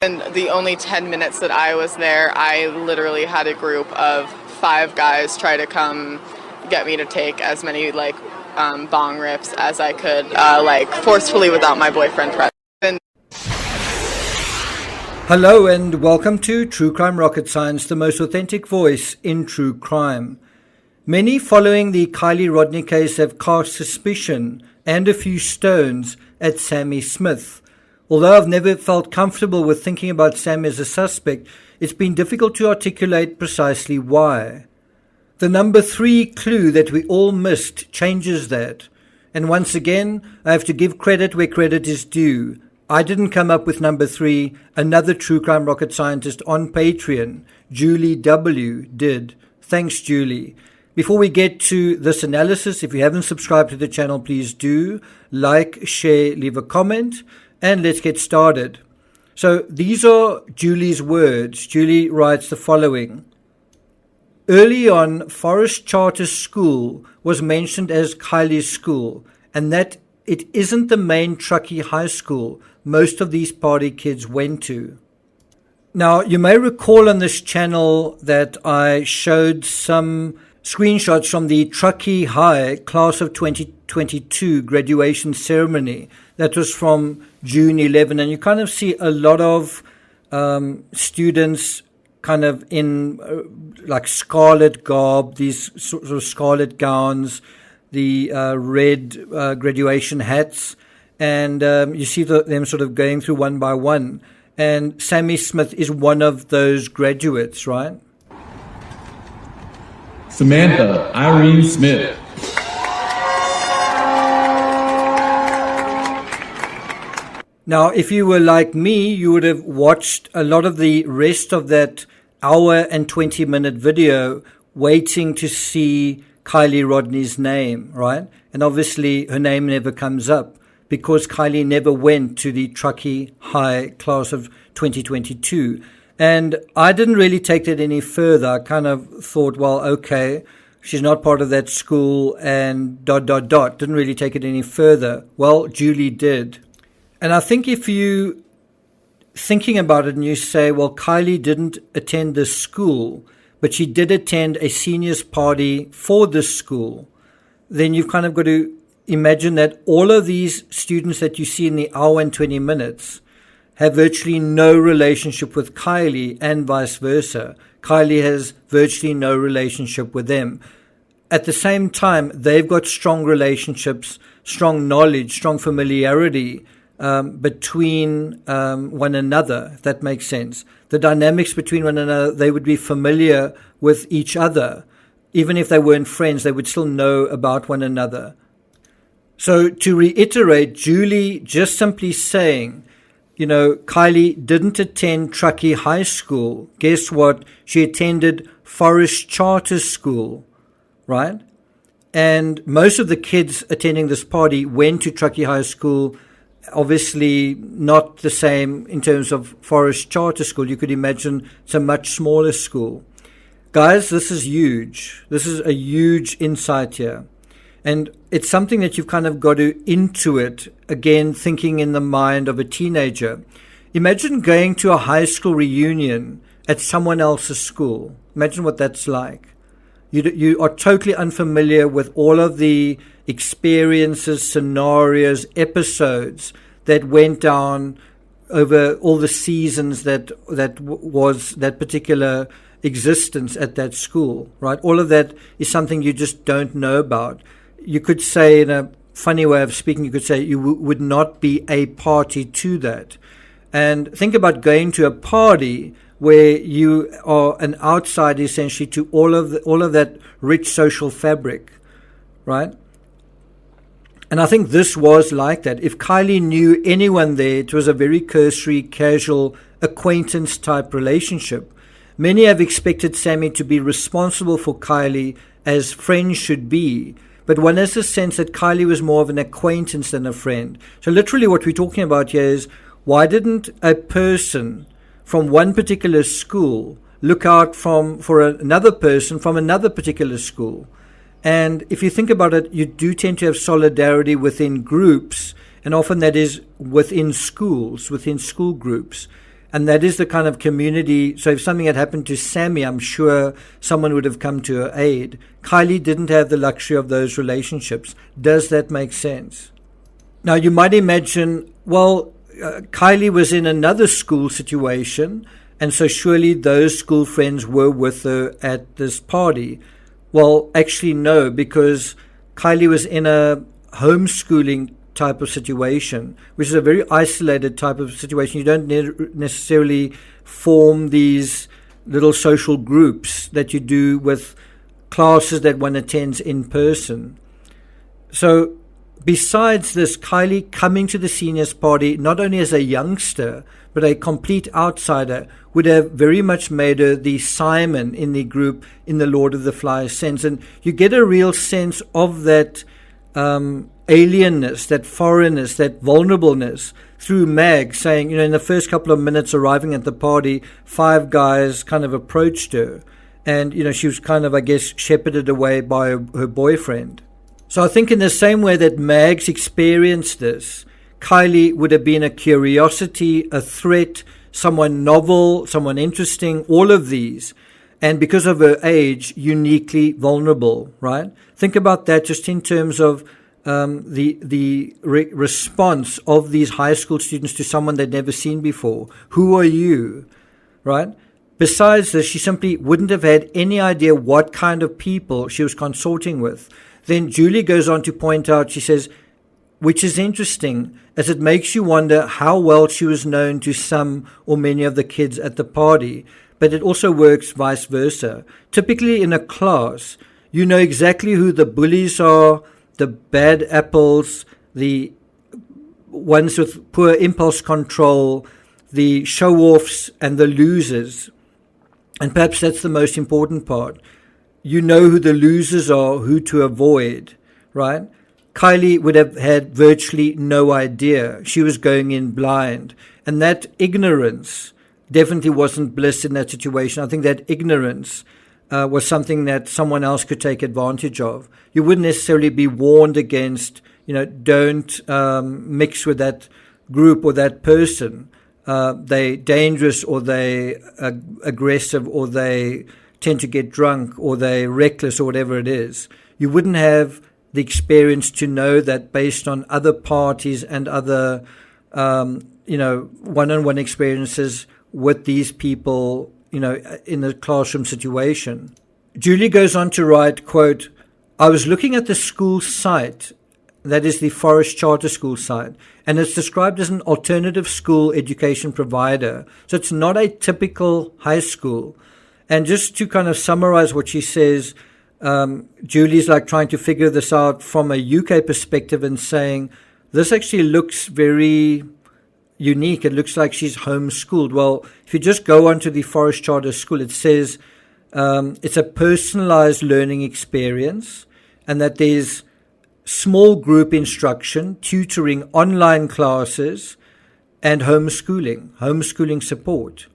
In the only 10 minutes that I was there, I literally had a group of 5 guys try to come get me to take as many bong rips as I could, forcefully without my boyfriend present. Hello and welcome to True Crime Rocket Science, the most authentic voice in true crime. Many following the Kiely Rodni case have cast suspicion and a few stones at Sammy Smith. Although I've never felt comfortable with thinking about Sammy as a suspect, it's been difficult to articulate precisely why. The number 3 clue that we all missed changes that. And once again, I have to give credit where credit is due. I didn't come up with number 3. Another true crime rocket scientist on Patreon, Julie W., did. Thanks, Julie. Before we get to this analysis, if you haven't subscribed to the channel, please do. Like, share, leave a comment. And let's get started. So these are Julie's words. Julie writes the following. Early on, Forest Charter School was mentioned as Kiely's school, and that it isn't the main Truckee high school most of these party kids went to. Now, you may recall on this channel that I showed some screenshots from the Truckee High class of 2022 graduation ceremony. That was from June 11, and you kind of see a lot of students kind of in scarlet garb, these sort of scarlet gowns, the red graduation hats, and you see them sort of going through one by one. And Sammy Smith is one of those graduates, right? Samantha Irene Smith. Now, if you were like me, you would have watched a lot of the rest of that hour and 20-minute video waiting to see Kiely Rodni's name, right? And obviously her name never comes up because Kiely never went to the Truckee High class of 2022. And I didn't really take that any further. I kind of thought, well, okay, she's not part of that school and ... Didn't really take it any further. Well, Julie did. And I think if you thinking about it and you say, well, Kiely didn't attend this school, but she did attend a seniors party for this school, then you've kind of got to imagine that all of these students that you see in the hour and 20 minutes have virtually no relationship with Kiely and vice versa. Kiely has virtually no relationship with them. At the same time, they've got strong relationships, strong knowledge, strong familiarity between one another, if that makes sense. The dynamics between one another, they would be familiar with each other. Even if they weren't friends, they would still know about one another. So to reiterate, Julie just simply saying, Kiely didn't attend Truckee High School. Guess what? She attended Forest Charter School, right? And most of the kids attending this party went to Truckee High School. Obviously not the same in terms of Forest Charter School. You could imagine it's a much smaller school. Guys, this is huge. This is a huge insight here. And it's something that you've kind of got to intuit, again, thinking in the mind of a teenager. Imagine going to a high school reunion at someone else's school. Imagine what that's like. You are totally unfamiliar with all of the experiences, scenarios, episodes that went down over all the seasons that was that particular existence at that school, right? All of that is something you just don't know about. You could say, in a funny way of speaking, you could say you would not be a party to that. And think about going to a party where you are an outsider essentially to all of that rich social fabric, right? And I think this was like that. If Kiely knew anyone there, it was a very cursory, casual, acquaintance type relationship. Many have expected Sammy to be responsible for Kiely as friends should be, but one has a sense that Kiely was more of an acquaintance than a friend. So literally what we're talking about here is, why didn't a person from one particular school look out for another person from another particular school? And if you think about it, you do tend to have solidarity within groups, and often that is within schools, within school groups. And that is the kind of community. So if something had happened to Sammy, I'm sure someone would have come to her aid. Kiely didn't have the luxury of those relationships. Does that make sense? Now, you might imagine, well, Kiely was in another school situation, and so surely those school friends were with her at this party. Well, actually, no, because Kiely was in a homeschooling type of situation, which is a very isolated type of situation. You don't necessarily form these little social groups that you do with classes that one attends in person. So besides this, Kiely coming to the seniors party, not only as a youngster, but a complete outsider, would have very much made her the Simon in the group in the Lord of the Flies sense. And you get a real sense of that alienness, that foreignness, that vulnerableness through Mag saying, in the first couple of minutes arriving at the party, 5 guys kind of approached her. And, she was kind of, I guess, shepherded away by her boyfriend. So I think in the same way that Mags experienced this, Kiely would have been a curiosity, a threat, someone novel, someone interesting, all of these. And because of her age, uniquely vulnerable, right? Think about that just in terms of the response of these high school students to someone they'd never seen before. Who are you, right? Besides this, she simply wouldn't have had any idea what kind of people she was consorting with. Then Julie goes on to point out, she says, which is interesting, as it makes you wonder how well she was known to some or many of the kids at the party. But it also works vice versa. Typically in a class, you know exactly who the bullies are, the bad apples, the ones with poor impulse control, the show-offs and the losers. And perhaps that's the most important part. You know who the losers are, who to avoid, right? Kiely would have had virtually no idea. She was going in blind. And that ignorance definitely wasn't bliss in that situation. I think that ignorance was something that someone else could take advantage of. You wouldn't necessarily be warned against, don't mix with that group or that person. They're dangerous, or they aggressive, or they tend to get drunk, or they're reckless, or whatever it is. You wouldn't have the experience to know that based on other parties and other, one-on-one experiences with these people, in the classroom situation. Julie goes on to write, quote, I was looking at the school site, that is the Forest Charter School site, and it's described as an alternative school education provider. So it's not a typical high school. And just to kind of summarize what she says, Julie's like trying to figure this out from a UK perspective and saying, this actually looks very unique. It looks like she's homeschooled. Well, if you just go onto the Forest Charter School, it says it's a personalized learning experience, and that there's small group instruction, tutoring, online classes, and homeschooling support.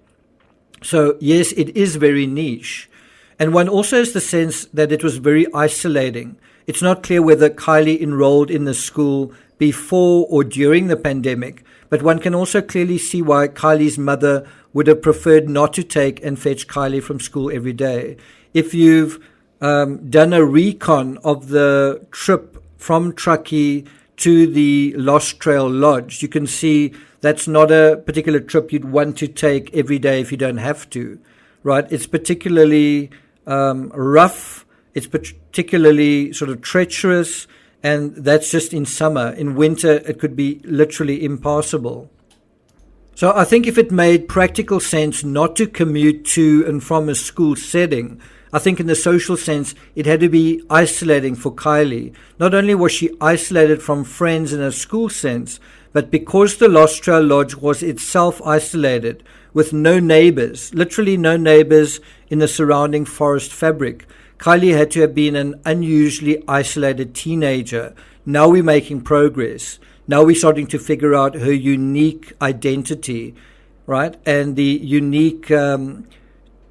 So yes, it is very niche. And one also has the sense that it was very isolating. It's not clear whether Kiely enrolled in the school before or during the pandemic, but one can also clearly see why Kylie's mother would have preferred not to take and fetch Kiely from school every day. If you've done a recon of the trip from Truckee to the Lost Trail Lodge, you can see that's not a particular trip you'd want to take every day if you don't have to, right? It's particularly rough. It's particularly sort of treacherous, and that's just in summer. In winter, it could be literally impassable. So I think if it made practical sense not to commute to and from a school setting, I think in the social sense, it had to be isolating for Kiely. Not only was she isolated from friends in a school sense, but because the Lost Trail Lodge was itself isolated with no neighbors, literally no neighbors in the surrounding forest fabric, Kiely had to have been an unusually isolated teenager. Now we're making progress. Now we're starting to figure out her unique identity, right? And the unique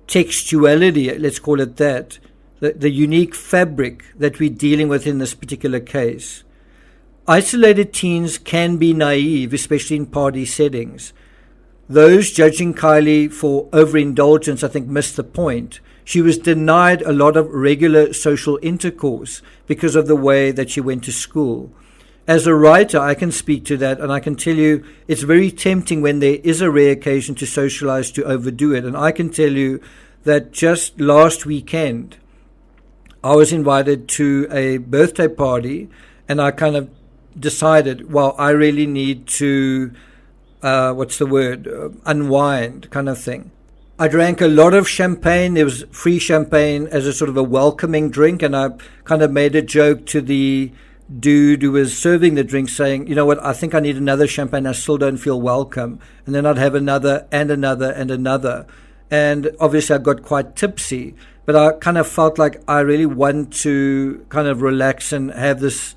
textuality, let's call it that, the unique fabric that we're dealing with in this particular case. Isolated teens can be naive, especially in party settings. those judging Kiely for overindulgence, I think, missed the point. She was denied a lot of regular social intercourse because of the way that she went to school. As a writer, I can speak to that, and I can tell you it's very tempting when there is a rare occasion to socialize to overdo it. And I can tell you that just last weekend, I was invited to a birthday party, and I kind of decided, well, I really need to, unwind kind of thing. I drank a lot of champagne. There was free champagne as a sort of a welcoming drink, and I kind of made a joke to the dude who was serving the drink saying, you know what, I think I need another champagne. I still don't feel welcome. And then I'd have another and another and another. And obviously I got quite tipsy, but I kind of felt like I really want to kind of relax and have this,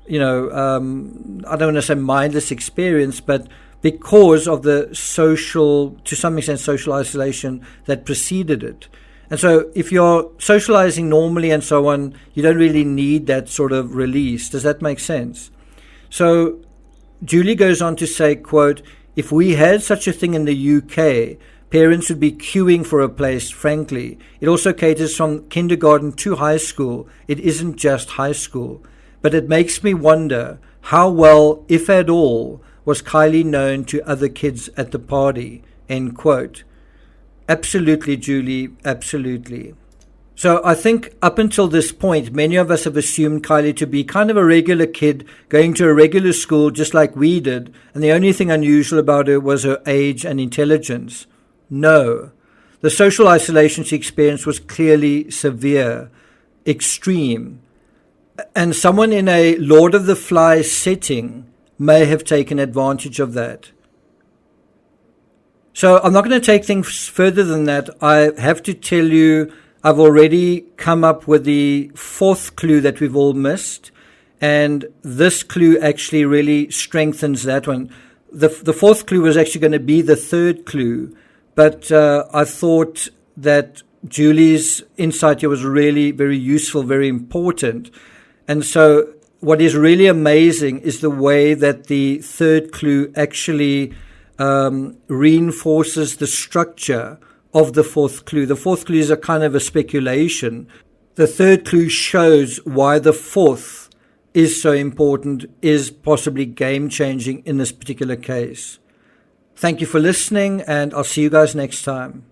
I don't want to say mindless experience, but because of the social, to some extent, social isolation that preceded it. And so if you're socializing normally and so on, you don't really need that sort of release. Does that make sense? So Julie goes on to say, quote, if we had such a thing in the UK, parents would be queuing for a place, frankly. It also caters from kindergarten to high school. It isn't just high school. But it makes me wonder how well, if at all, was Kiely known to other kids at the party, end quote. Absolutely, Julie, absolutely. So I think up until this point, many of us have assumed Kiely to be kind of a regular kid going to a regular school just like we did, and the only thing unusual about her was her age and intelligence. No. The social isolation she experienced was clearly severe, extreme, and someone in a Lord of the Flies setting may have taken advantage of that. So I'm not going to take things further than that. I have to tell you, I've already come up with the fourth clue that we've all missed, and this clue actually really strengthens that one. The fourth clue was actually going to be the third clue, but I thought that Julie's insight here was really very useful, very important. And so what is really amazing is the way that the third clue actually reinforces the structure of the fourth clue. The fourth clue is a kind of a speculation. The third clue shows why the fourth is so important, is possibly game-changing in this particular case. Thank you for listening, and I'll see you guys next time.